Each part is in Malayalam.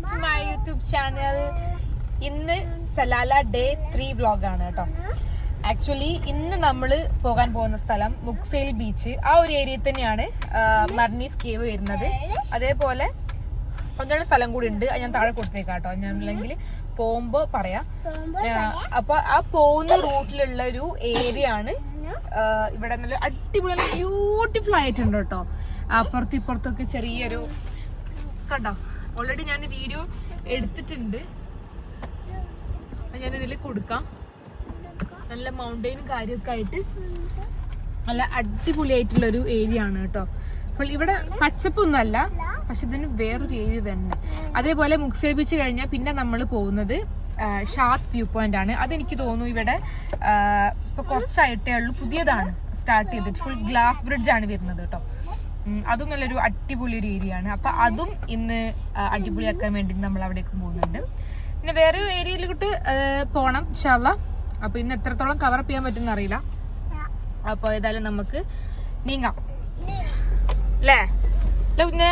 To my YouTube channel. ഇന്ന് സലാല ഡേ 3 വ്ലോഗാണ് കേട്ടോ. ആക്ച്വലി ഇന്ന് നമ്മൾ പോകാൻ പോകുന്ന സ്ഥലം മുക്സൈൽ ബീച്ച്, ആ ഒരു ഏരിയയിൽ തന്നെയാണ് മർനീഫ് കേവ് വരുന്നത്. അതേപോലെ ഒന്നുകൂടെ സ്ഥലം കൂടി ഉണ്ട്, അത് ഞാൻ താഴെ കൊടുത്തേക്കാം കേട്ടോ, ഞാൻ അല്ലെങ്കിൽ പോകുമ്പോ പറയാം. അപ്പൊ ആ പോകുന്ന റൂട്ടിലുള്ള ഒരു ഏരിയ ആണ്. ഇവിടെ നല്ല അടിപൊളി ബ്യൂട്ടിഫുൾ ആയിട്ടുണ്ട് കേട്ടോ. അപ്പുറത്തും ഇപ്പുറത്തൊക്കെ ചെറിയൊരു കണ്ടോ, ഓൾറെഡി ഞാൻ വീഡിയോ എടുത്തിട്ടുണ്ട്, ഞാനിതിൽ കൊടുക്കാം. നല്ല മൗണ്ടെയിനും കാര്യമൊക്കെ ആയിട്ട് നല്ല അടിപൊളിയായിട്ടുള്ള ഒരു ഏരിയ ആണ് കേട്ടോ. അപ്പോൾ ഇവിടെ പച്ചപ്പൊന്നും അല്ല, പക്ഷെ ഇതിന് വേറൊരു ഏരിയ തന്നെ. അതേപോലെ മുക്സൈൽ ബീച്ച് കഴിഞ്ഞാൽ പിന്നെ നമ്മൾ പോകുന്നത് ഷാത്ത് വ്യൂ പോയിന്റ് ആണ്. അതെനിക്ക് തോന്നുന്നു ഇവിടെ ഇപ്പൊ കുറച്ചായിട്ടേ ഉള്ളൂ, പുതിയതാണ് സ്റ്റാർട്ട് ചെയ്തിട്ട്. ഫുൾ ഗ്ലാസ് ബ്രിഡ്ജ് ആണ് വരുന്നത് കേട്ടോ. അതും നല്ലൊരു അടിപൊളി ഒരു ഏരിയ ആണ്. അപ്പൊ അതും ഇന്ന് അടിപൊളിയാക്കാൻ വേണ്ടി നമ്മൾ അവിടേക്ക് പോകുന്നുണ്ട്. പിന്നെ വേറെ ഏരിയയിലോട്ട് പോണം ഇൻഷാ അല്ലാഹ്. അപ്പൊ ഇന്ന് എത്രത്തോളം കവറപ്പ് ചെയ്യാൻ പറ്റുമെന്ന് അറിയില്ല. അപ്പൊ ഏതായാലും നമുക്ക് നീങ്ങാം അല്ലേ? കുഞ്ഞേ,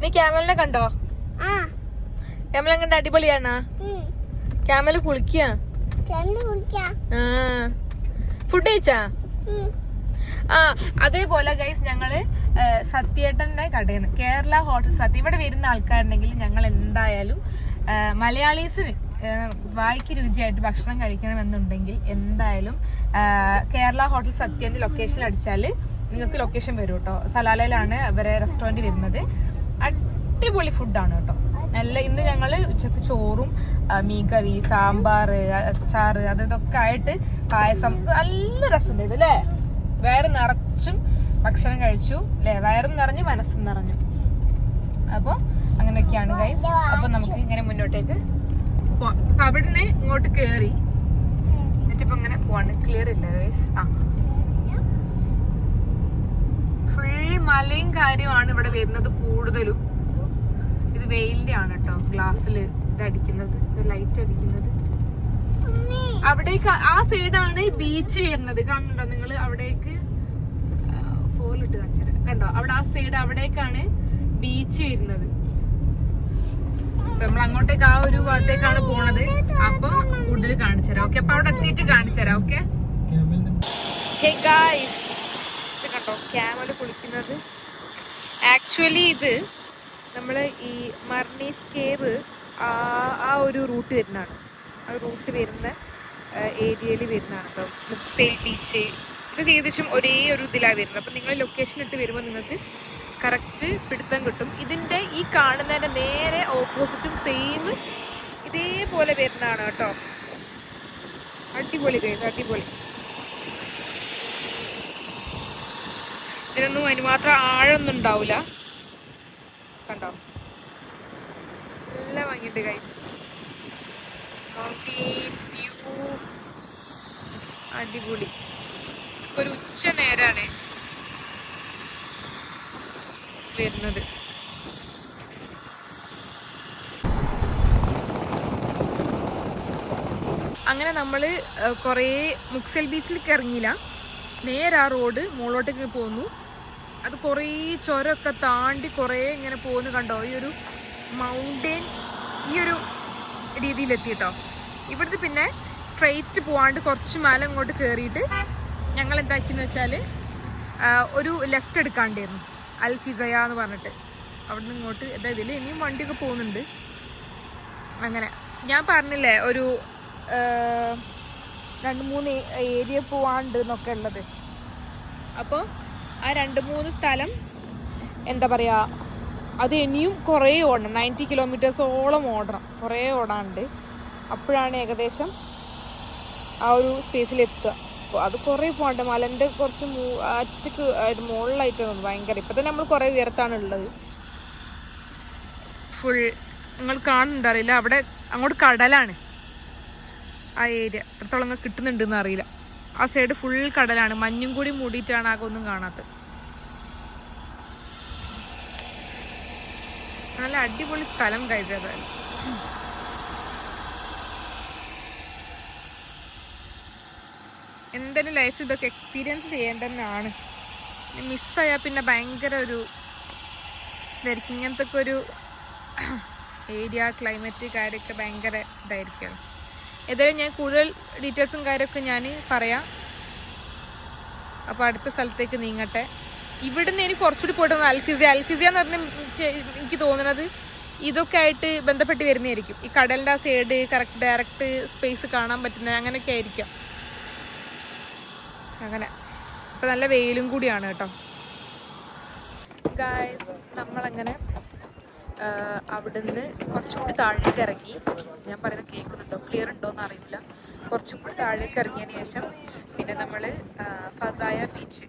നീ ക്യാമലിനെ കണ്ടോ? ക്യാമല കണ്ട അടിപൊളിയാണ്. ക്യാമല് കുളിക്കാ. ഫുഡ് കഴിച്ചാ? അതേപോലെ ഗൈസ്, ഞങ്ങള് സത്യേട്ടന്റെ കടയിൽ നിന്ന് കേരള ഹോട്ടൽ സത്യ, ഇവിടെ വരുന്ന ആൾക്കാരുണ്ടെങ്കിൽ ഞങ്ങൾ എന്തായാലും മലയാളീസിന് വായിക്ക് രുചിയായിട്ട് ഭക്ഷണം കഴിക്കണമെന്നുണ്ടെങ്കിൽ എന്തായാലും കേരള ഹോട്ടൽ സത്യ എന്ന ലൊക്കേഷനിൽ അടിച്ചാൽ നിങ്ങൾക്ക് ലൊക്കേഷൻ വരും കേട്ടോ. സലാലയിലാണ് അവരെ റെസ്റ്റോറൻറ്റ് വരുന്നത്. അടിപൊളി ഫുഡാണ് കേട്ടോ. നല്ല ഇന്ന് ഞങ്ങൾ ഉച്ചക്ക് ചോറും മീൻകറി, സാമ്പാർ, അച്ചാർ, അതൊക്കെ ആയിട്ട് പായസം, നല്ല രസമുണ്ട് അല്ലേ? വയറ് നിറച്ചും ഭക്ഷണം കഴിച്ചു അല്ലേ? വയറും നിറഞ്ഞു മനസ്സും നിറഞ്ഞു. അപ്പോൾ അങ്ങനെയൊക്കെയാണ് ഗൈസ്. അപ്പൊ നമുക്ക് ഇങ്ങനെ മുന്നോട്ടേക്ക് പോവാം. അപ്പൊ അവിടുന്ന് ഇങ്ങോട്ട് കേറി എന്നിട്ടിപ്പോ ഇങ്ങനെ പോവാണ്. ക്ലിയർ ഇല്ല ഗൈസ്. ഫുൾ മലയും കാര്യമാണ് ഇവിടെ വരുന്നത് കൂടുതലും. ഇത് വെയിലിന്റെ ആണ് കേട്ടോ. ഗ്ലാസ്സിൽ ഇത് അടിക്കുന്നത്, ഇത് ലൈറ്റ് അടിക്കുന്നത്. അവിടേക്ക് ആ സൈഡാണ് ബീച്ച് വരുന്നത്. കാണുന്നുണ്ടോ നിങ്ങൾ? അവിടേക്ക് ഫോലിട്ട് കാണിച്ചത് കണ്ടോ? അവിടെ ആ സൈഡ് അവിടേക്കാണ് ബീച്ച് വരുന്നത്. നമ്മൾ അങ്ങോട്ടേക്ക് ആ ഒരു ഭാഗത്തേക്കാണ് പോണത്. അപ്പൊ കൂടുതൽ കാണിച്ചുതരാം. ഓക്കെ, അപ്പൊ അവിടെ എത്തിയിട്ട് കാണിച്ചുതരാം. ഓക്കെ, ഹേ ഗായ്സ്, ഇത് കണ്ടോ ക്യാമല് കുളിക്കുന്നത്. ആക്ച്വലി ഇത് നമ്മള് ഈ മർനീഫ് കേവ് ആ ഒരു റൂട്ട് വരുന്നതാണ്. ആ റൂട്ട് വരുന്ന ഏരിയയിൽ വരുന്നതാണ് കേട്ടോ മുക്സൈൽ ബീച്ച്. ഇത് ഏകദേശം ഒരേ ഒരു ഇതിലാണ് വരുന്നത്. അപ്പം നിങ്ങൾ ലൊക്കേഷൻ ഇട്ട് വരുമ്പോൾ നിങ്ങൾക്ക് കറക്റ്റ് പിടുത്തം കിട്ടും. ഇതിൻ്റെ ഈ കാണുന്നതിൻ്റെ നേരെ ഓപ്പോസിറ്റും സെയിം ഇതേപോലെ വരുന്നതാണ് കേട്ടോ. അടിപൊളി കേസ്, അടിപൊളി. ഇതിനൊന്നും അതിനുമാത്രം ആഴൊന്നും ഉണ്ടാവില്ല. കണ്ടോ, നല്ല ഭംഗിയുണ്ട് ഗൈസ്. മൗണ്ടെയിൻ വ്യൂ അടിപൊളി. ഒരു ഉച്ച നേരാണ് വരുന്നത്. അങ്ങനെ നമ്മൾ കുറേ മുക്സൈൽ ബീച്ചിലേക്ക് ഇറങ്ങിയില്ല, നേരെ ആ റോഡ് മുകളിലോട്ടേക്ക് പോന്നു. അത് കുറേ ചുരമൊക്കെ താണ്ടി കുറേ ഇങ്ങനെ പോകുന്നു. കണ്ടോ, ഈ ഒരു മൗണ്ടെയിൻ ഈ ഒരു രീതിയിലെത്തിട്ടോ. ഇവിടുത്തെ പിന്നെ സ്ട്രെയിറ്റ് പോവാണ്ട് കുറച്ച് മല ഇങ്ങോട്ട് കയറിയിട്ട് ഞങ്ങൾ എന്താക്കിയെന്ന് വെച്ചാൽ ഒരു ലെഫ്റ്റ് എടുക്കാണ്ടായിരുന്നു, അൽ ഫിസയ എന്ന് പറഞ്ഞിട്ട്. അവിടെ നിന്ന് ഇങ്ങോട്ട് ഇതിൽ ഇനിയും വണ്ടിയൊക്കെ പോകുന്നുണ്ട്. അങ്ങനെ ഞാൻ പറഞ്ഞില്ലേ ഒരു 2-3 ഏരിയ പോവാണ്ട് എന്നൊക്കെ ഉള്ളത്. അപ്പോൾ ആ 2-3 സ്ഥലം എന്താ പറയുക, അത് ഇനിയും കുറേ ഓടണം. 90 കിലോമീറ്റേഴ്സോളം ഓടണം, കുറേ ഓടാനുണ്ട്. അപ്പോഴാണ് ഏകദേശം ആ ഒരു സ്പേസിലെത്തുക. അപ്പോൾ അത് കുറേ പോകണ്ട. മലൻ്റെ കുറച്ച് അറ്റക്ക് മുകളിലായിട്ട് തോന്നുന്നു ഭയങ്കര. ഇപ്പം തന്നെ നമ്മൾ കുറേ ഉയരത്താണ് ഉള്ളത്. ഫുൾ നിങ്ങൾ കാണുന്നുണ്ടറിയില്ല, അവിടെ അങ്ങോട്ട് കടലാണ്. ആ ഏരിയ എത്രത്തോളം നിങ്ങൾക്ക് കിട്ടുന്നുണ്ടെന്ന് അറിയില്ല. ആ സൈഡ് ഫുൾ കടലാണ്. മഞ്ഞും കൂടി മൂടിയിട്ടാണ് ആകെ ഒന്നും കാണാത്തത്. നല്ല അടിപൊളി സ്ഥലം കഴിച്ചത്. എന്തായാലും ലൈഫിൽ ഇതൊക്കെ എക്സ്പീരിയൻസ് ചെയ്യേണ്ടതാണ്. മിസ്സായാൽ പിന്നെ ഭയങ്കര ഒരു ഇതായിരിക്കും. ഇങ്ങനത്തെ ഒക്കെ ഒരു ഏരിയ ക്ലൈമറ്റ് കാര്യമൊക്കെ ഭയങ്കര ഇതായിരിക്കും. ഏതായാലും ഞാൻ കൂടുതൽ ഡീറ്റെയിൽസും കാര്യമൊക്കെ ഞാൻ പറയാം. അപ്പോൾ അടുത്ത സ്ഥലത്തേക്ക് നീങ്ങട്ടെ. ഇവിടുന്ന് എനിക്ക് കുറച്ചുകൂടി പോയിട്ട് അൽഫിസിയ എന്ന് പറഞ്ഞാൽ എനിക്ക് തോന്നുന്നത് ഇതൊക്കെ ആയിട്ട് ബന്ധപ്പെട്ട് വരുന്നതായിരിക്കും. ഈ കടലിൻ്റെ ആ സൈഡ് കറക്റ്റ് ഡയറക്റ്റ് സ്പേസ് കാണാൻ പറ്റുന്ന അങ്ങനെയൊക്കെ ആയിരിക്കാം. അങ്ങനെ ഇപ്പം നല്ല വെയിലും കൂടിയാണ് കേട്ടോ. ഗായ്സ് നമ്മളങ്ങനെ അവിടുന്ന് കുറച്ചും കൂടി താഴേക്ക് ഇറങ്ങി. ഞാൻ പറയുന്നത് കേൾക്കുന്നുണ്ടോ, ക്ലിയർ ഉണ്ടോ എന്ന് അറിയില്ല. കുറച്ചും കൂടി താഴേക്ക് ഇറങ്ങിയതിന് ശേഷം പിന്നെ നമ്മൾ ഫസായ ബീച്ച്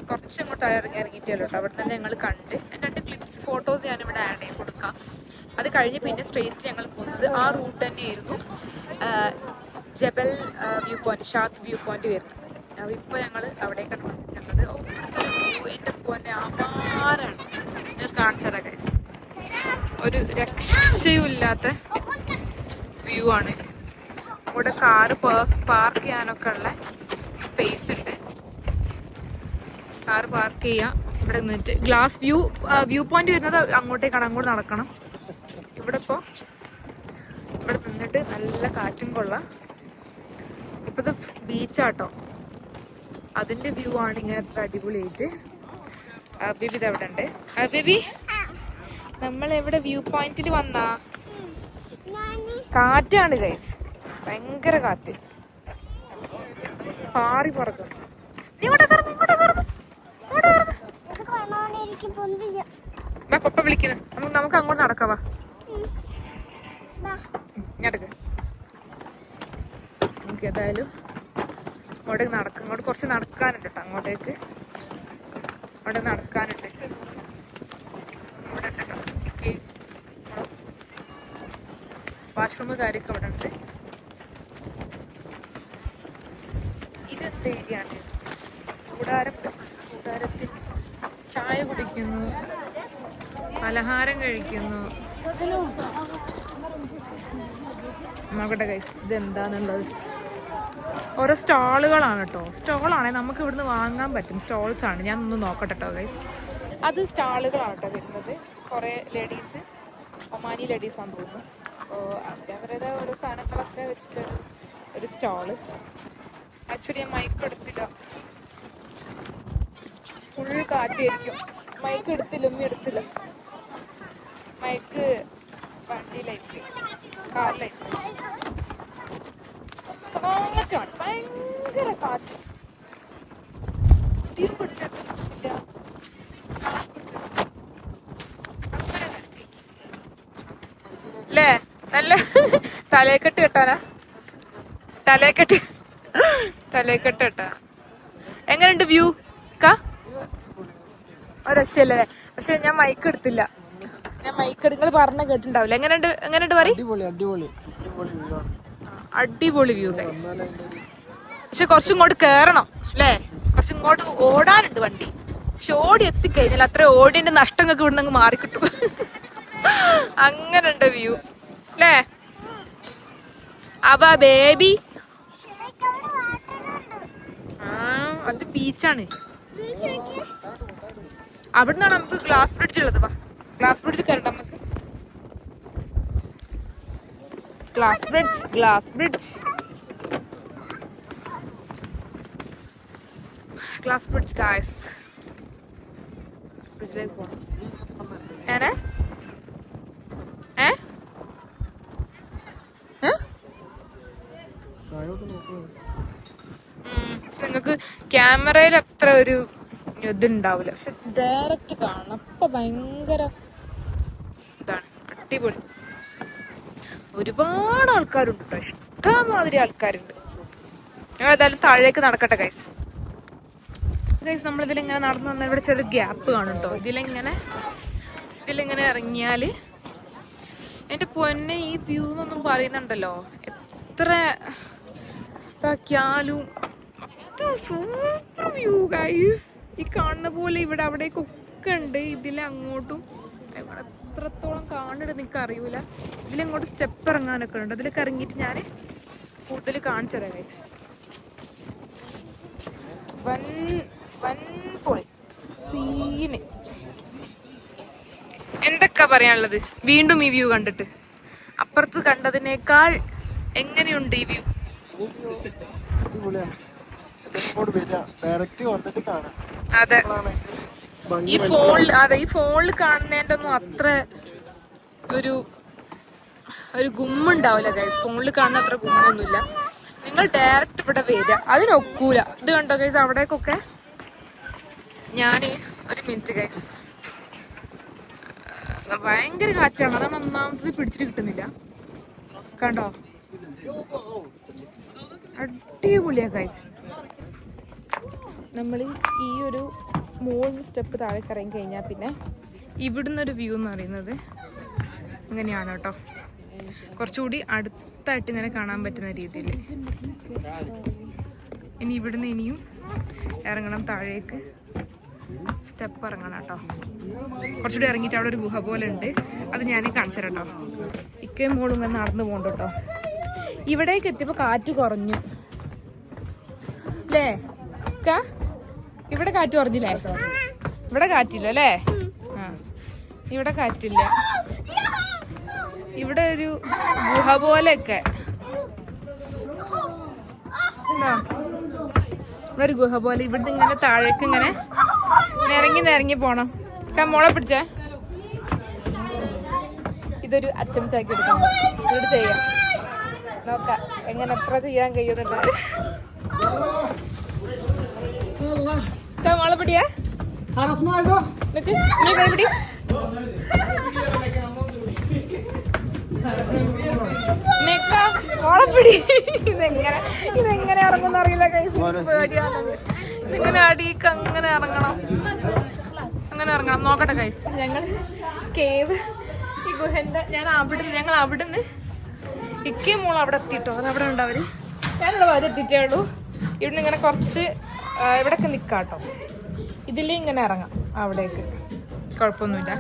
കുറച്ചും കൂടി താഴെ ഇറങ്ങിയിട്ടല്ലോ കേട്ടോ. അവിടെ തന്നെ ഞങ്ങൾ കണ്ട് 2 ക്ലിപ്സ് ഫോട്ടോസ് ഞാനിവിടെ ആഡ് ചെയ്ത് കൊടുക്കാം. അത് കഴിഞ്ഞ് പിന്നെ സ്ട്രെയിറ്റ് ഞങ്ങൾ പോകുന്നത് ആ റൂട്ട് തന്നെയായിരുന്നു ജബൽ വ്യൂ പോയിന്റ്, ഷാത്ത് വ്യൂ പോയിന്റ് വരുന്നത്. അപ്പോൾ ഇപ്പോൾ ഞങ്ങൾ അവിടേക്കാണ് വന്നിട്ടുള്ളത്. എൻ്റെ പോയിന്റ് ആകാരാണ് ഞാൻ കാണിച്ചത് ഗൈസ്. ഒരു രക്ഷയുമില്ലാത്ത വ്യൂ ആണ്. ഇവിടെ കാറ് പാർക്ക് ചെയ്യാനൊക്കെ ഉള്ള സ്പേസ് ഉണ്ട്. കാർ പാർക്ക് ചെയ്യാം. ഇവിടെ നിന്നിട്ട് ഗ്ലാസ് വ്യൂ പോയിന്റ് വരുന്നത് അങ്ങോട്ടേക്കാണ്, അങ്ങോട്ട് നടക്കണം. ഇവിടെ നിന്നിട്ട് നല്ല കാറ്റും കൊള്ളാം. ഇപ്പത് ബീച്ചാട്ടോ, അതിന്റെ വ്യൂ ആണ് ഇങ്ങനെ അത്ര അടിപൊളിയായിട്ട്. ബേബി ഇത് അവിടെ ഉണ്ട്. ബേബി നമ്മൾ എവിടെ വ്യൂ പോയിന്റിൽ വന്നാ കാറ്റാണ് ഗൈസ്, ഭയങ്കര കാറ്റ്, പാറി പറക്കും. പപ്പ വിളിക്കുന്നു, നമുക്ക് അങ്ങോട്ട് നടക്കാവാ. ഇങ്ങോട്ടേക്ക് നമുക്ക് ഏതായാലും അങ്ങോട്ടേക്ക് നടക്കും. ഇങ്ങോട്ട് കുറച്ച് നടക്കാനുണ്ട് കേട്ടോ, അങ്ങോട്ടേക്ക് അവിടെ നടക്കാനുണ്ട്. ഇവിടെ ഉണ്ട് കേട്ടോ വാഷ്റൂം കാര്യമൊക്കെ അവിടെ ഉണ്ട്. ഇതെന്ത് ഏരിയയാണ്? കൂടാരത്തിൽ ചായ കുടിക്കുന്നു, പലഹാരം കഴിക്കുന്നു. നോക്കട്ടെ ഗൈസ് ഇതെന്താന്നുള്ളത്. ഓരോ സ്റ്റാളുകളാണ് കേട്ടോ. സ്റ്റാളാണെങ്കിൽ നമുക്ക് ഇവിടുന്ന് വാങ്ങാൻ പറ്റും. സ്റ്റോൾസ് ആണ്. ഞാൻ ഒന്ന് നോക്കട്ടെ കേട്ടോ ഗൈസ്. അത് സ്റ്റാളുകളാണ് കേട്ടോ വരുന്നത്. കുറേ ലേഡീസ്, ഒമാനി ലേഡീസാണെന്ന് തോന്നുന്നു. അപ്പോൾ അവരുടെ ഓരോ സാധനങ്ങളൊക്കെ വെച്ചിട്ടൊരു ഒരു സ്റ്റാള്. ആക്ച്വലി ഞാൻ മൈക്ക് എടുത്തില്ല, ഫുൾ കാറ്റായിരിക്കും. മൈക്ക് എടുത്തില്ല, ഒന്നും എടുത്തില്ല. മൈക്ക് വണ്ടിയിലായിരിക്കും, കാറിലായിരിക്കും. കാറ്റാണ്, ഭയങ്കര കാറ്റ്. ഇടിയും പിടിച്ചിട്ടില്ല, അല്ലേ? നല്ല തലയെക്കെട്ട് കെട്ടാനാ, തലയെക്കെട്ട് കെട്ടാ. എങ്ങനെയുണ്ട് വ്യൂ? രക്ഷയല്ലേ? പക്ഷെ ഞാൻ മൈക്ക് എടുത്തില്ല. നിങ്ങൾ പറഞ്ഞ കേട്ടിട്ടുണ്ടാവില്ല. എങ്ങനെയുണ്ട് പറയും? അടിപൊളി വ്യൂ ഗൈസ്. പക്ഷെ കുറച്ചിങ്ങോട്ട് കേറണം അല്ലേ? കുറച്ചിങ്ങോട്ട് ഓടാനുണ്ട് വണ്ടി. പക്ഷെ ഓടി എത്തിക്കഴിഞ്ഞാൽ അത്ര ഓടിന്റെ നഷ്ടങ്ങൾക്ക് ഇവിടുന്ന് അങ്ങ് മാറിക്കിട്ടും. അങ്ങനുണ്ട് വ്യൂ അല്ലേ? അബാ ബേബി, അത് ബീച്ചാണ്. അവിടുന്നാണ് നമുക്ക് ഗ്ലാസ് ബ്രിഡ്ജ് ഉള്ളത്. ഗ്ലാസ് ബ്രിഡ്ജ് കയറണ്ട നമുക്ക്. Glass bridge guys. ബ്രിഡ്ജിലേക്ക് പോകണം. നിങ്ങൾക്ക് ക്യാമറയിൽ അത്ര ഒരു ഇതുണ്ടാവില്ല, പക്ഷെ ഡയറക്റ്റ് കാണണം. അപ്പൊ ഭയങ്കര ഇതാണ്, അടിപൊളി. ഒരുപാട് ആൾക്കാരുണ്ട് കേട്ടോ, ഇഷ്ടമാതിരി ആൾക്കാരുണ്ട്. ഞങ്ങൾ ഏതായാലും താഴേക്ക് നടക്കട്ടെ ഗൈസ്. നമ്മളിതിലിങ്ങനെ നടന്നു വന്നാൽ ഇവിടെ ചെറിയ ഗ്യാപ്പ് കാണും കേട്ടോ. ഇതിലിങ്ങനെ ഇറങ്ങിയാല് എന്റെ പൊന്നെ ഈ വ്യൂ എന്നൊന്നും പറയുന്നുണ്ടല്ലോ, എത്ര ഇതാക്കിയാലും സൂപ്പർ വ്യൂ ഗൈസ്. ഈ കാണുന്ന പോലെ ഇവിടെ അവിടേക്കൊക്കെ ഉണ്ട്. ഇതിലങ്ങോട്ടും എത്രത്തോളം കാണുന്നുണ്ട് എനിക്ക് അറിയൂല. ഇതിലങ്ങോട്ട് സ്റ്റെപ്പ് ഇറങ്ങാനൊക്കെ ഉണ്ട്. അതിലൊക്കെ ഇറങ്ങിയിട്ട് ഞാൻ കൂടുതൽ കാണിച്ചു തരാം ഗൈസ്. വൻ പൊളി സീന്. എന്തൊക്കെ പറയാനുള്ളത് വീണ്ടും ഈ വ്യൂ കണ്ടിട്ട്? അപ്പുറത്ത് കണ്ടതിനേക്കാൾ എങ്ങനെയുണ്ട് ഈ വ്യൂ? അതെ, ഈ ഫോണിൽ കാണുന്നതിന്റെ ഒന്നും അത്ര ഒരു ഗുമ്മുണ്ടാവില്ല ഗൈസ്. ഫോണിൽ കാണുന്ന അത്ര ഗുമ്മൊന്നുമില്ല. നിങ്ങൾ ഡയറക്റ്റ് ഇവിടെ വരിക, അതിനൊക്കൂല. ഇത് കണ്ടോ ഗൈസ്, അവിടേക്കൊക്കെ ഞാന് ഒരു മിനിറ്റ് ഗൈസ്, ഭയങ്കര കാറ്റാണ്, അതാണ് ഒന്നാമത് പിടിച്ചിട്ട് കിട്ടുന്നില്ല. കണ്ടോ, അടിപൊളിയാ ഗൈസ്. നമ്മൾ ഈ ഒരു 3 സ്റ്റെപ്പ് താഴേക്ക് ഇറങ്ങി കഴിഞ്ഞാൽ പിന്നെ ഇവിടുന്ന് ഒരു വ്യൂ എന്ന് പറയുന്നത് ഇങ്ങനെയാണ് കേട്ടോ. കുറച്ചുകൂടി അടുത്തായിട്ട് ഇങ്ങനെ കാണാൻ പറ്റുന്ന രീതിയിൽ. ഇനി ഇവിടുന്ന് ഇനിയും ഇറങ്ങണം താഴേക്ക്, സ്റ്റെപ്പ് ഇറങ്ങണം കേട്ടോ. കുറച്ചുകൂടി ഇറങ്ങിയിട്ട് അവിടെ ഒരു ഗുഹ പോലെ ഉണ്ട്, അത് ഞാൻ കാണിച്ചു തരാം കേട്ടോ. ഇക്കയും മോളും ഇങ്ങനെ നടന്നു പോകണ്ട കേട്ടോ. ഇവിടേക്ക് എത്തിയപ്പോൾ കാറ്റ് കുറഞ്ഞു അല്ലേ? ഇവിടെ കാറ്റ് കുറഞ്ഞില്ലേ? ഇവിടെ കാറ്റില്ല അല്ലേ? ആ, ഇവിടെ കാറ്റില്ല. ഇവിടെ ഒരു ഗുഹ പോലെയൊക്കെ, ഇവിടെ ഒരു ഗുഹ പോലെ. ഇവിടുന്ന് ഇങ്ങനെ താഴേക്ക് ഇങ്ങനെ നിരങ്ങി പോണം. മോളെ പിടിച്ചേ, ഇതൊരു അറ്റംപ്റ്റ് ആക്കി എടുക്കാം. ഇവിടെ ചെയ്യാം, നോക്കാം എങ്ങനെ എത്ര ചെയ്യാൻ കഴിയുന്നുണ്ട്. മോളെ പിടിയാ, കൈ പിടി. മോളെപ്പിടി. ഇതെങ്ങനെ ഇറങ്ങുന്ന അറിയില്ല കൈസ്, പേടിയാവുന്നത്. ഇതിങ്ങനെ അടിക്ക് അങ്ങനെ ഇറങ്ങണം. നോക്കട്ടെ കൈസ്, ഞങ്ങൾ കേവ് ഈ ഗുഹന്റെ ഞങ്ങൾ അവിടുന്ന് ഇക്കയും മോൾ അവിടെ എത്തിട്ടോ. അത് അവിടെ ഉണ്ട് അവര്. ഞാനിവിടെ വരെ എത്തിയിട്ടേ ഉള്ളൂ. ഇവിടുന്ന് ഇങ്ങനെ കുറച്ച് ഇവിടെയൊക്കെ നിൽക്കാട്ടോ. ഇതിലേ ഇങ്ങനെ ഇറങ്ങാം അവിടേക്ക്, കുഴപ്പമൊന്നുമില്ല.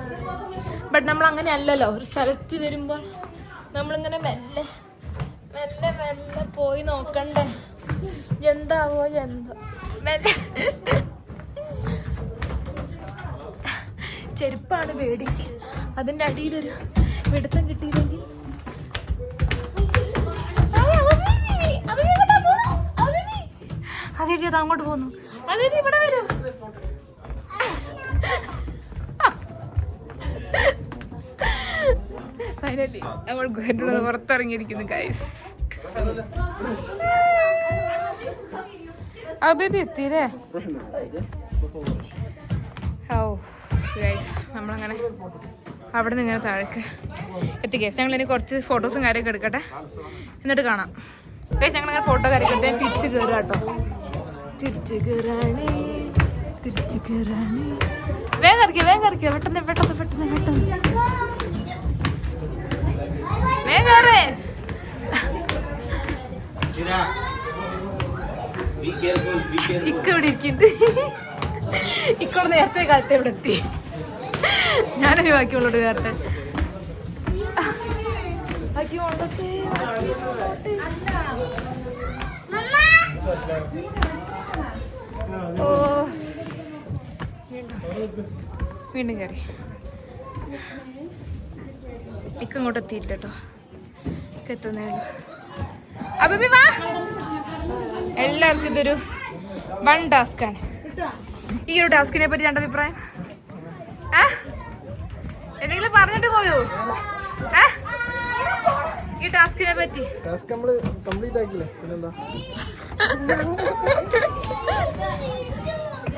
ബട്ട് നമ്മൾ അങ്ങനെ അല്ലല്ലോ, ഒരു സ്ഥലത്ത് വരുമ്പോൾ നമ്മളിങ്ങനെ മെല്ലെ പോയി നോക്കണ്ടേ എന്താവോ എന്തോ. മെല്ലെ ചെരുപ്പാണ് പേടി, അതിന്റെ അടിയിലൊരു പിടുത്തം കിട്ടിയില്ലെങ്കിൽ. അതേവി അത് അങ്ങോട്ട് പോന്നു. അതേവി ഇവിടെ വരും. ഫൈനലി നമ്മൾ ഗുഹയുടെ പുറത്തിറങ്ങിയിരിക്കുന്നു ഗൈസ്. ആ ബേബി എത്തിയില്ലേ? ഓ ഗൈസ്, നമ്മളങ്ങനെ അവിടെ നിന്ന് ഇങ്ങനെ താഴേക്ക് എത്തി ഗൈസ്. ഞങ്ങളിനി കുറച്ച് ഫോട്ടോസും കാര്യമൊക്കെ എടുക്കട്ടെ, എന്നിട്ട് കാണാം ഗൈസ്. ഞങ്ങളിങ്ങനെ ഫോട്ടോ കാര്യമൊക്കെ എടുത്ത് തിരിച്ച് കയറുക കേട്ടോ. തിരിച്ച് കയറാണ്. വേഗം കറിക്കുക പെട്ടെന്ന് വേഗം കയറേ. ഇക്ക ഇവിടെ ഇരിക്കുന്നുണ്ട്. ഇക്കോട് നേരത്തെ കാലത്ത് ഇവിടെ എത്തി. ഞാനൊരു ബാക്കിയുള്ളോട് കയറട്ടെ. ഓ വീണ്ടും കയറി. ഇക്ക ഇങ്ങോട്ട് എത്തിയില്ല കേട്ടോ. എത്തുന്നേ ഉള്ളൂ. അപ്പൊ വാ, എല്ലാവർക്കും ഇതൊരു 1 ടാസ്കാണ്. ഈ ഒരു ടാസ്കിനെ പറ്റി രണ്ട് അഭിപ്രായം എന്തെങ്കിലും പറഞ്ഞിട്ട് പോയോ? ഈ ടാസ്കിനെ പറ്റി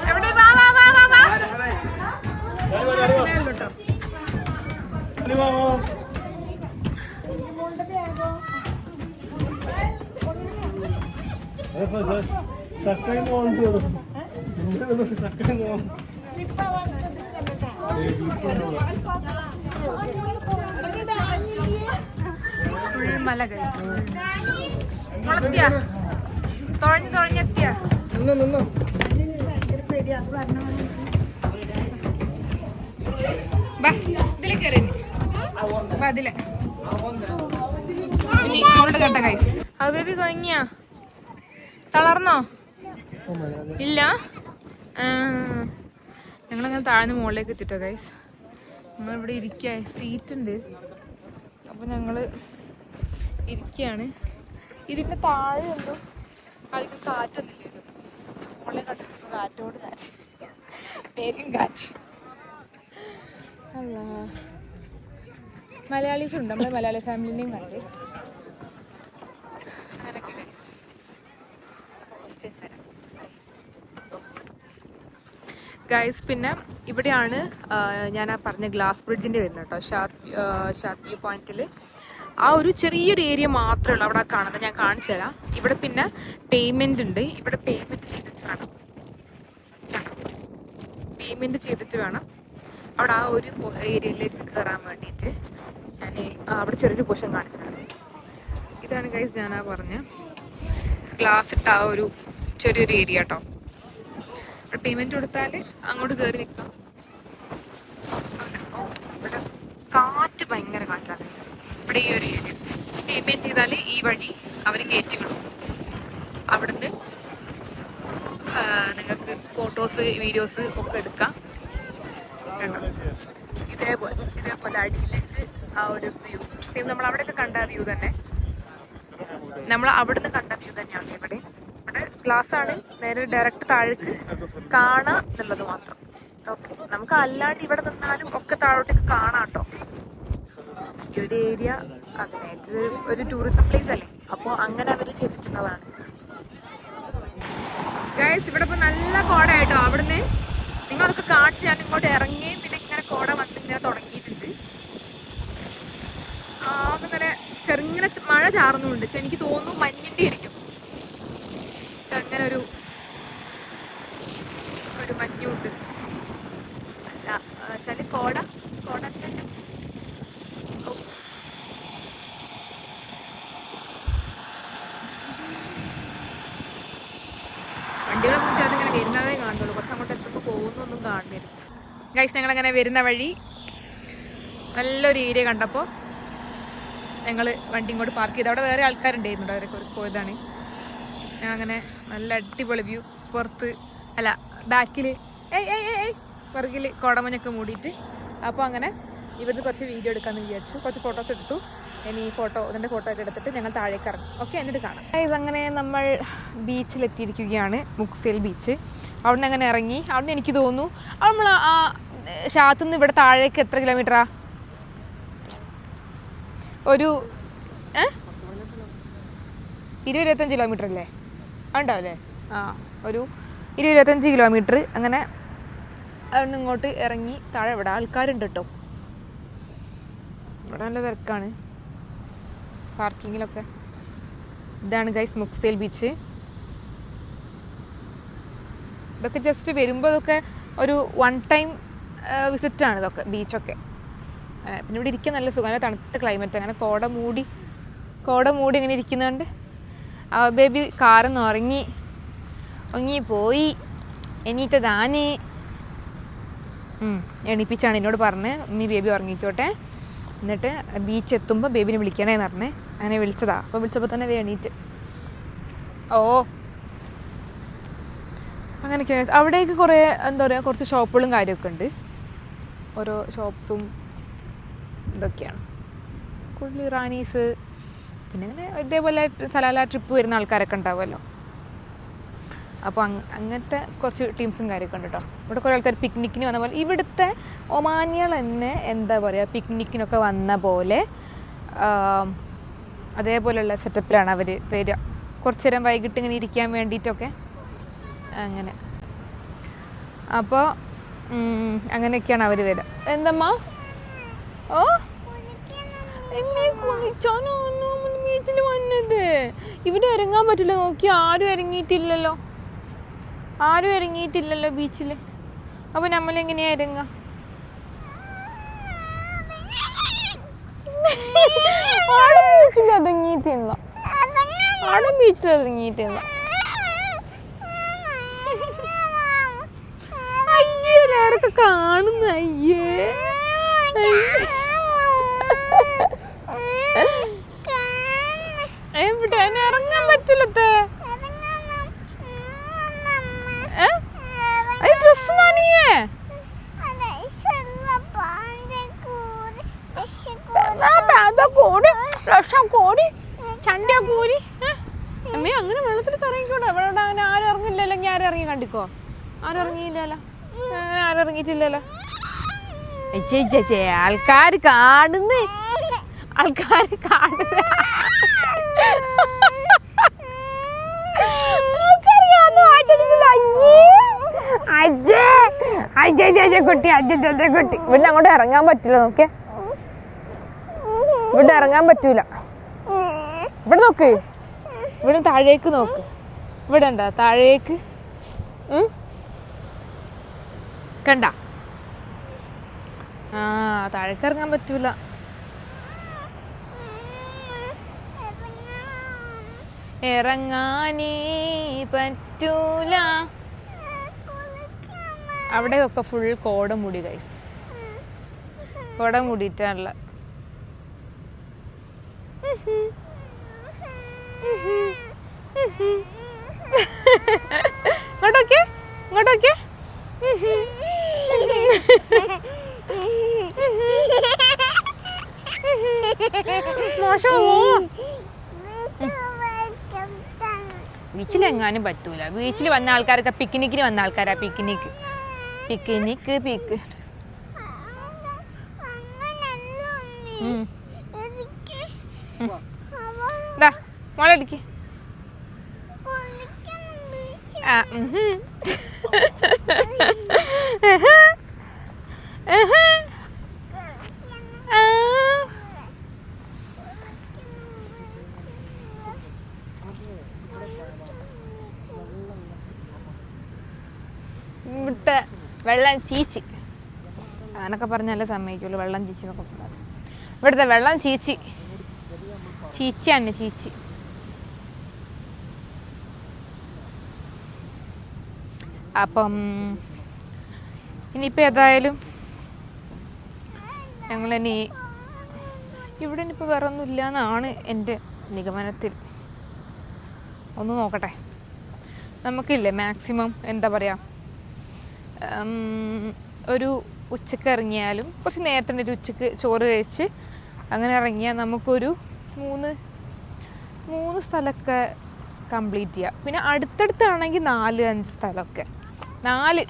എവിടെ? വാ വാ വാ വാ വാ കേട്ടോ. മല കഴിച്ചു തുഴഞ്ഞെത്തിയ ഇതില് കയറി അതിലെ കേട്ട കൈസ്. ആ ബേബി കൊങ്ങിയാ തളർന്നോ? ഇല്ല. ഞങ്ങളങ്ങനെ താഴ്ന്ന് മുകളിലേക്ക് എത്തിട്ടോ ഗൈസ്. നമ്മളിവിടെ ഇരിക്കുക, സീറ്റ് ഉണ്ട്. അപ്പോൾ ഞങ്ങൾ ഇരിക്കുകയാണ്. ഇതിൻ്റെ താഴെ ഒന്നും അധികം കാറ്റൊന്നുമില്ല. മോളെ കണ്ടിട്ട് കാറ്റോട് കാറ്റ്, പേരും കാറ്റ്. അല്ല മലയാളീസ് ഉണ്ട്, നമ്മളെ മലയാളി ഫാമിലിനെയും കണ്ട്. അങ്ങനെയൊക്കെ ഗൈസ്. പിന്നെ ഇവിടെയാണ് ഞാൻ ആ പറഞ്ഞ ഗ്ലാസ് ബ്രിഡ്ജിൻ്റെ വരുന്നത് കേട്ടോ. ഷാദ് വ്യൂ പോയിന്റിൽ ആ ഒരു ചെറിയൊരു ഏരിയ മാത്രമേ ഉള്ളൂ അവിടെ കാണുന്നത്. ഞാൻ കാണിച്ചു തരാം. ഇവിടെ പിന്നെ പേയ്മെൻ്റ് ഉണ്ട്. ഇവിടെ പേയ്മെൻറ്റ് ചെയ്തിട്ട് വേണം അവിടെ ആ ഒരു ഏരിയയിലേക്ക് കയറാൻ വേണ്ടിയിട്ട്. ഞാൻ അവിടെ ചെറിയൊരു പോഷൻ കാണിച്ചു തരാം. ഇതാണ് ഗൈസ് ഞാൻ ആ പറഞ്ഞ ഗ്ലാസ് ഇട്ട ആ ഒരു ചെറിയൊരു ഏരിയ കേട്ടോ. ഇവിടെ പേയ്മെൻറ്റ് കൊടുത്താൽ അങ്ങോട്ട് കയറി നിൽക്കാം. ഇവിടെ കാറ്റ് ഭയങ്കര കാറ്റാണ് ഗൈസ്. ഇവിടെ ഈ ഒരു ഏരിയ പേയ്മെൻറ്റ് ചെയ്താൽ ഈ വഴി അവർ കയറ്റി വിടും. അവിടുന്ന് നിങ്ങൾക്ക് ഫോട്ടോസ് വീഡിയോസ് ഒക്കെ എടുക്കാം. ഇതേപോലെ അടിയിലേക്ക് ആ ഒരു വ്യൂ സെയിം നമ്മൾ അവിടെയൊക്കെ കണ്ട വ്യൂ തന്നെ, നമ്മൾ അവിടുന്ന് കണ്ട വ്യൂ തന്നെയാണ് ഇവിടെ. ഇവിടെ ഗ്ലാസ് ആണ്, നേരെ ഡയറക്റ്റ് താഴേക്ക് കാണാം എന്നുള്ളത് മാത്രം. ഓക്കെ, നമുക്ക് അല്ലാണ്ട് ഇവിടെ നിന്നാലും ഒക്കെ താഴോട്ടേക്ക് കാണാം കേട്ടോ. ഈ ഒരു ഏരിയ അതിനായിട്ട് ഒരു ടൂറിസം പ്ലേസ് അല്ലേ, അപ്പോൾ അങ്ങനെ അവർ ചെയ്തിട്ടുള്ളതാണ് ഗൈസ്. ഇവിടെ ഇപ്പോൾ നല്ല കോട കേട്ടോ. അവിടുന്ന് നിങ്ങളതൊക്കെ കാണിച്ച് ഞാൻ ഇങ്ങോട്ട് ഇറങ്ങി പിന്നെ ഇങ്ങനെ കോട വന്നിങ്ങനെ തുടങ്ങിയിട്ടുണ്ട്. അങ്ങനെ ചെറുങ്ങനെ മഴ ചാറുന്നുണ്ട്. എനിക്ക് തോന്നുന്നു മഞ്ഞിൻ്റെ ആയിരിക്കും. ചെറുങ്ങനെ ഒരു മഞ്ഞുണ്ട്. അല്ല വെച്ചാൽ കോട വണ്ടികളൊന്നും ചേർന്ന് ഇങ്ങനെ വരുന്നതേ കാണുന്നുള്ളൂ. കുറച്ച് അങ്ങോട്ട് എത്തുമ്പോൾ പോകുന്നൊന്നും കാണുന്നില്ല ഗൈസ്. ഞങ്ങളങ്ങനെ വരുന്ന വഴി നല്ലൊരു ഏരിയ കണ്ടപ്പോൾ ഞങ്ങൾ വണ്ടി ഇങ്ങോട്ട് പാർക്ക് ചെയ്ത്. അവിടെ വേറെ ആൾക്കാരുണ്ടായിരുന്നുണ്ട്, അവരൊക്കെ പോയതാണ്. ഞാൻ അങ്ങനെ നല്ല അടിപൊളി വ്യൂ. പുറത്ത് അല്ല ബാക്കിൽ പുറകിൽ കോടമഞ്ഞൊക്കെ മൂടിയിട്ട്. അപ്പോൾ അങ്ങനെ ഇവിടുന്ന് കുറച്ച് വീഡിയോ എടുക്കാമെന്ന് വിചാരിച്ചു. കുറച്ച് ഫോട്ടോസ് എടുത്തു. ഇനി ഇതിൻ്റെ ഫോട്ടോ ഒക്കെ എടുത്തിട്ട് ഞങ്ങൾ താഴേക്ക് ഇറങ്ങും. ഓക്കെ, എന്നിട്ട് കാണാം. അങ്ങനെ നമ്മൾ ബീച്ചിലെത്തിയിരിക്കുകയാണ്, മുക്സേൽ ബീച്ച്. അവിടുന്ന് അങ്ങനെ ഇറങ്ങി. അവിടുന്ന് എനിക്ക് തോന്നുന്നു നമ്മൾ ആ ഷാത്തുനിന്ന് ഇവിടെ താഴേക്ക് എത്ര കിലോമീറ്ററാ? ഒരു 20-25 കിലോമീറ്റർ അല്ലേ ഉണ്ടാവില്ലേ? ഒരു 20-25 കിലോമീറ്റർ. അങ്ങനെ അവിടുന്ന് ഇങ്ങോട്ട് ഇറങ്ങി താഴെ ഇവിടെ ആൾക്കാരുണ്ട് കേട്ടോ. ഇവിടെ നല്ല തിരക്കാണ് പാർക്കിങ്ങിലൊക്കെ. ഇതാണ് ഗൈസ് മുക്സേൽ ബീച്ച്. ഇതൊക്കെ ജസ്റ്റ് വരുമ്പോൾ ഇതൊക്കെ ഒരു 1 ടൈം വിസിറ്റാണ് ഇതൊക്കെ ബീച്ചൊക്കെ. പിന്നെ ഇവിടെ ഇരിക്കാൻ നല്ല സുഖം, നല്ല തണുത്ത ക്ലൈമറ്റ്. അങ്ങനെ കോട മൂടി ഇങ്ങനെ ഇരിക്കുന്നുണ്ട്. ആ ബേബി കാറിന്ന് ഉറങ്ങിപ്പോയി. എണീറ്റതാന് എണീപ്പിച്ചാണ് എന്നോട് പറഞ്ഞ് ഉമ്മി ബേബി ഉറങ്ങിക്കോട്ടെ, എന്നിട്ട് ബീച്ച് എത്തുമ്പോൾ ബേബിനെ വിളിക്കണേന്ന് പറഞ്ഞേ. അങ്ങനെ വിളിച്ചതാ. അപ്പോൾ വിളിച്ചപ്പോൾ തന്നെ എണീറ്റ്. അങ്ങനെയൊക്കെ അവിടേക്ക് കുറേ എന്താ പറയുക, കുറച്ച് ഷോപ്പുകളും കാര്യമൊക്കെ ഉണ്ട്. ഓരോ ഷോപ്സും ഇതൊക്കെയാണ്. കൂടുതൽ ഇറാനീസ്, പിന്നെ അങ്ങനെ ഇതേപോലെ സലാല ട്രിപ്പ് വരുന്ന ആൾക്കാരൊക്കെ ഉണ്ടാവുമല്ലോ. അപ്പോൾ അങ്ങനത്തെ കുറച്ച് ടീംസും കാര്യമൊക്കെ ഉണ്ട് കേട്ടോ. ഇവിടെ കുറേ ആൾക്കാർ പിക്നിക്കിന് വന്ന പോലെ, ഇവിടുത്തെ ഒമാനികൾ തന്നെ എന്താ പറയുക, പിക്നിക്കിനൊക്കെ വന്ന പോലെ അതേപോലെയുള്ള സെറ്റപ്പിലാണ് അവർ വരിക. കുറച്ച് നേരം വൈകിട്ട് ഇങ്ങനെ ഇരിക്കാൻ വേണ്ടിയിട്ടൊക്കെ അങ്ങനെ. അപ്പോൾ അങ്ങനെയൊക്കെയാണ് അവർ വരിക. എന്തമ്മ? ബീച്ചിൽ വന്നത് ഇവിടെ ഇറങ്ങാൻ പറ്റില്ല. നോക്കി ആരും ഇറങ്ങിയിട്ടില്ലല്ലോ ബീച്ചിൽ. അപ്പോൾ നമ്മളെങ്ങനെയാ ഇറങ്ങുക? ബീച്ചിൽ ഇറങ്ങിയിട്ടില്ല. അയ്യേ, ആരൊക്കെ കാണുന്ന? അയ്യേ, എവിടെ ഇറങ്ങാൻ പറ്റില്ലത്തെ? ഡ്രസ് നനിയേ? ചണ്ടിയാ കൂരി. അമ്മേ അങ്ങനെ വെള്ളത്തിൽ കറങ്ങിക്കൂടെ? ഇവിടെ അങ്ങനെ ആരും ഇറങ്ങില്ലല്ലോ. ഞാൻ ആരും ഇറങ്ങി കണ്ടിക്കോ? ആരും ഇറങ്ങിയില്ലല്ലോ. അങ്ങനെ ആരും ഇറങ്ങിയിട്ടില്ലല്ലോ. ആൾക്കാര് കാണുന്നേ, ആൾക്കാര് കാണുന്ന കുട്ടി കുട്ടി. ഇവിടെ അങ്ങോട്ട് ഇറങ്ങാൻ പറ്റില്ല. നോക്കേ, ഇവിടെ ഇറങ്ങാൻ പറ്റൂല. ഇവിടെ നോക്ക്, ഇവിടെ താഴേക്ക് നോക്ക്. ഇവിടെ ഉണ്ടോ താഴേക്ക്? കണ്ട? ആ, താഴേക്ക് ഇറങ്ങാൻ പറ്റൂല. ഇറങ്ങാനേ പറ്റൂല. അവിടെയൊക്കെ ഫുൾ കോട മൂടി ഗൈസ്. കോട മൂടിയിട്ടാണുള്ള. ഇങ്ങോട്ടൊക്കെ, ഇങ്ങോട്ടൊക്കെ. ബീച്ചിലെങ്ങാനും പറ്റൂല. ബീച്ചിൽ വന്ന ആൾക്കാരൊക്കെ പിക്നിക്കിന് വന്ന ആൾക്കാരാ. പിക്നിക്ക് പിക്നിക്ക് പിക്ക്. മോളടിക്ക്. ഇവിടുത്തെ വെള്ളം ചീച്ചി അങ്ങനൊക്കെ പറഞ്ഞാലേ സമ്മതിക്കുള്ളൂ. വെള്ളം ചീച്ചി എന്നൊക്കെ പറഞ്ഞാൽ ഇവിടുത്തെ വെള്ളം ചീച്ചി. ചീച്ചിയാണ് ചീച്ചി. അപ്പം ഇനിയിപ്പോൾ ഏതായാലും ഞങ്ങളിനി ഇവിടെ ഇനിയിപ്പോൾ വേറെ ഒന്നും ഇല്ല എന്നാണ് എൻ്റെ നിഗമനത്തിൽ. ഒന്ന് നോക്കട്ടെ. നമുക്കില്ലേ മാക്സിമം എന്താ പറയുക, ഒരു ഉച്ചക്ക് ഇറങ്ങിയാലും കുറച്ച് നേരത്തെ ഒരു ഉച്ചക്ക് ചോറ് കഴിച്ച് അങ്ങനെ ഇറങ്ങിയാൽ നമുക്കൊരു മൂന്ന് സ്ഥലമൊക്കെ കംപ്ലീറ്റ് ചെയ്യാം. പിന്നെ അടുത്തടുത്താണെങ്കിൽ 4-5 സ്ഥലമൊക്കെ. 4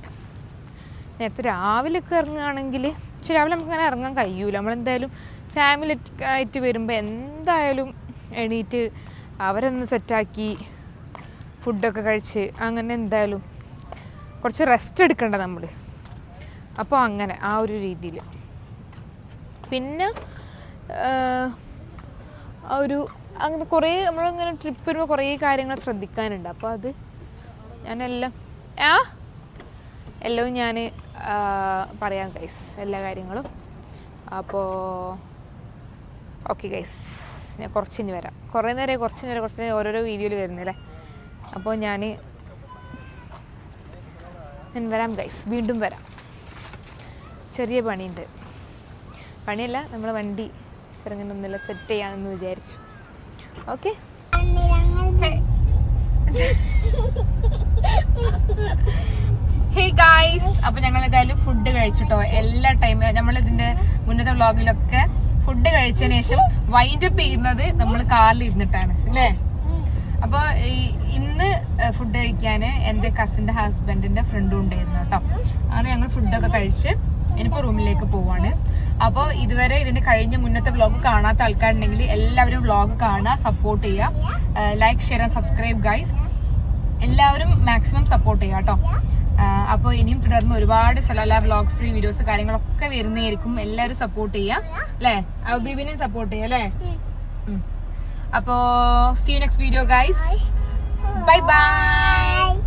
നേരത്തെ രാവിലെ ഒക്കെ ഇറങ്ങുകയാണെങ്കിൽ, പക്ഷെ രാവിലെ നമുക്ക് അങ്ങനെ ഇറങ്ങാൻ കഴിയൂല. നമ്മളെന്തായാലും ഫാമിലി ആയിട്ട് വരുമ്പോൾ എന്തായാലും എണീറ്റ് അവരൊന്ന് സെറ്റാക്കി ഫുഡൊക്കെ കഴിച്ച് അങ്ങനെ എന്തായാലും കുറച്ച് റെസ്റ്റ് എടുക്കണ്ട നമ്മൾ. അപ്പോൾ അങ്ങനെ ആ ഒരു രീതിയിൽ. പിന്നെ ആ ഒരു അങ്ങനെ കുറേ നമ്മളിങ്ങനെ ട്രിപ്പ് വരുമ്പോൾ കുറേ കാര്യങ്ങൾ ശ്രദ്ധിക്കാനുണ്ട്. അപ്പോൾ അത് ഞാനെല്ലാം ഞാൻ പറയാം ഗൈസ്, എല്ലാ കാര്യങ്ങളും. അപ്പോൾ ഓക്കെ ഗൈസ്, ഞാൻ കുറച്ച് ഇനി വരാം. കുറച്ച് നേരം ഓരോരോ വീഡിയോയിൽ വരുന്നില്ലേ. അപ്പോൾ ഞാൻ വരാം ഗൈസ്, വീണ്ടും വരാം. ചെറിയ പണിയുണ്ട്. പണിയല്ല, നമ്മൾ വണ്ടി ചെറുങ്ങനൊന്നുമില്ല സെറ്റ് ചെയ്യാമെന്ന് വിചാരിച്ചു. ഓക്കെ, ഹേ ഗായ്സ്, അപ്പോൾ ഞങ്ങൾ ഏതായാലും ഫുഡ് കഴിച്ചിട്ടോ. എല്ലാ ടൈമും നമ്മളിതിൻ്റെ മുന്നത്തെ വ്ളോഗിലൊക്കെ ഫുഡ് കഴിച്ചതിന് ശേഷം വൈൻഡ് അപ്പ് ചെയ്യുന്നത് നമ്മൾ കാറിൽ ഇരുന്നിട്ടാണ് അല്ലേ. അപ്പോൾ ഇന്ന് ഫുഡ് കഴിക്കാൻ എൻ്റെ കസിൻ്റെ ഹസ്ബൻഡിൻ്റെ ഫ്രണ്ടും ഉണ്ടായിരുന്നു കേട്ടോ. അങ്ങനെ ഞങ്ങൾ ഫുഡൊക്കെ കഴിച്ച് ഇനിയിപ്പോൾ റൂമിലേക്ക് പോവാണ്. അപ്പോൾ ഇതുവരെ ഇതിൻ്റെ മുന്നത്തെ വ്ളോഗ് കാണാത്ത ആൾക്കാരുണ്ടെങ്കിൽ എല്ലാവരും വ്ളോഗ് കാണുക, സപ്പോർട്ട് ചെയ്യുക. Like, share and subscribe guys. എല്ലാവരും മാക്സിമം സപ്പോർട്ട് ചെയ്യുക കേട്ടോ. അപ്പോൾ ഇനിയും തുടർന്ന് ഒരുപാട് സലാല വ്ളോഗ്സ്, വീഡിയോസ്, കാര്യങ്ങളൊക്കെ വരുന്നതായിരിക്കും. എല്ലാവരും സപ്പോർട്ട് ചെയ്യുക അല്ലേ. ഔബീബിനെയും സപ്പോർട്ട് ചെയ്യുക അല്ലേ. അപ്പോൾ see you next video guys. Bye bye.